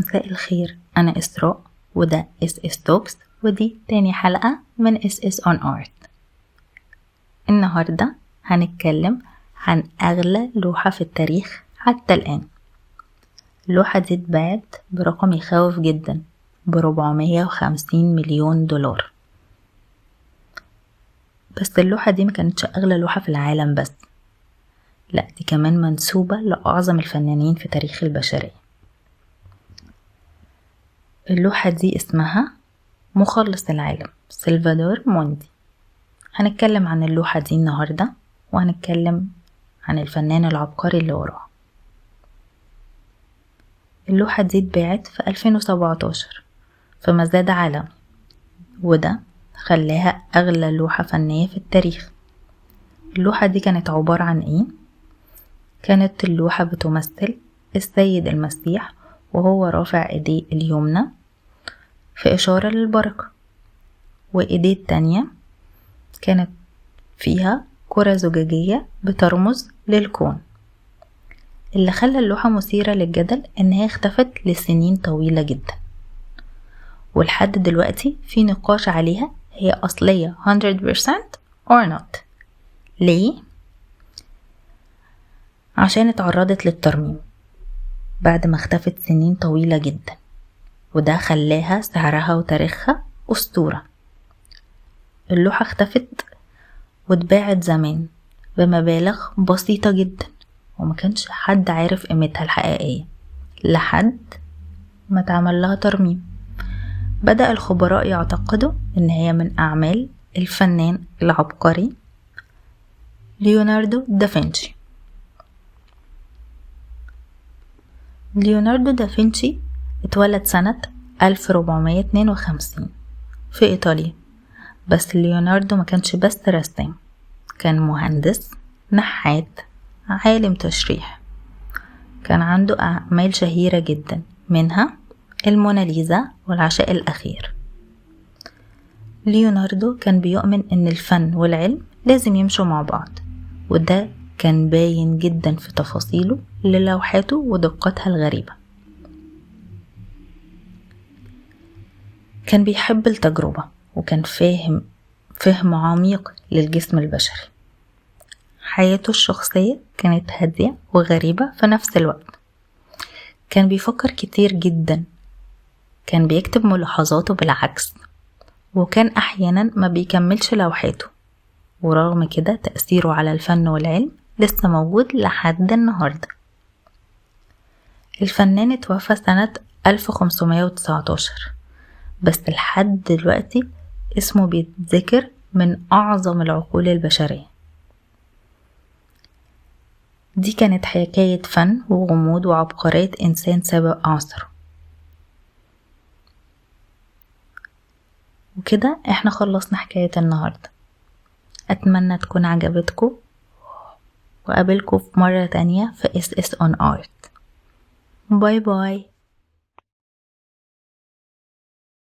مساء الخير، أنا إسراء وده SS Talks، ودي تاني حلقة من SS on Art. النهاردة هنتكلم عن أغلى لوحة في التاريخ حتى الآن. اللوحة دي اتباعت برقم يخوف جدا، ب$450 مليون. بس اللوحة دي مكانتش أغلى لوحة في العالم بس، لأ دي كمان منسوبة لأعظم الفنانين في تاريخ البشرية. اللوحة دي اسمها مخلص العالم، سلفادور موندي. هنتكلم عن اللوحة دي النهاردة، وهنتكلم عن الفنان العبقري اللي وراها. اللوحة دي اتباعت في 2017 في مزاد عالمي، وده خلاها أغلى لوحة فنية في التاريخ. اللوحة دي كانت عبارة عن ايه؟ كانت اللوحة بتمثل السيد المسيح وهو رافع ايديه اليمنى في إشارة للبركة، وإيديه التانية كانت فيها كرة زجاجية بترمز للكون. اللي خلى اللوحة مثيرة للجدل إن هي اختفت لسنين طويلة جدا، ولحد دلوقتي في نقاش عليها هي أصلية 100% or not. ليه؟ عشان اتعرضت للترميم بعد ما اختفت سنين طويلة جدا، وده خلاها سعرها وتاريخها أسطورة. اللوحة اختفت واتباعت زمان بمبالغ بسيطة جدا، وما كانش حد عارف قيمتها الحقيقية لحد ما اتعمل لها ترميم. بدأ الخبراء يعتقدوا ان هي من اعمال الفنان العبقري ليوناردو دافنشي. ليوناردو دافنشي اتولد سنة 1452 في إيطاليا، بس ليوناردو ما كانش بس رسام، كان مهندس، نحات، عالم تشريح. كان عنده أعمال شهيرة جدا، منها الموناليزا والعشاء الأخير. ليوناردو كان بيؤمن إن الفن والعلم لازم يمشوا مع بعض، وده كان باين جدا في تفاصيله للوحاته ودقتها الغريبة. كان بيحب التجربة، وكان فهم عميق للجسم البشري. حياته الشخصية كانت هادية وغريبة في نفس الوقت. كان بيفكر كتير جدا، كان بيكتب ملاحظاته بالعكس، وكان أحيانا ما بيكملش لوحاته، ورغم كده تأثيره على الفن والعلم لسه موجود لحد النهاردة. الفنان اتوفى سنة 1519، بس لحد دلوقتي اسمه بيتذكر من أعظم العقول البشرية. دي كانت حكاية فن وغموض وعبقرية إنسان سابق عصره. وكده احنا خلصنا حكاية النهاردة. أتمنى تكون عجبتكم، وقابلكم في مرة تانية في SS on Art. باي باي.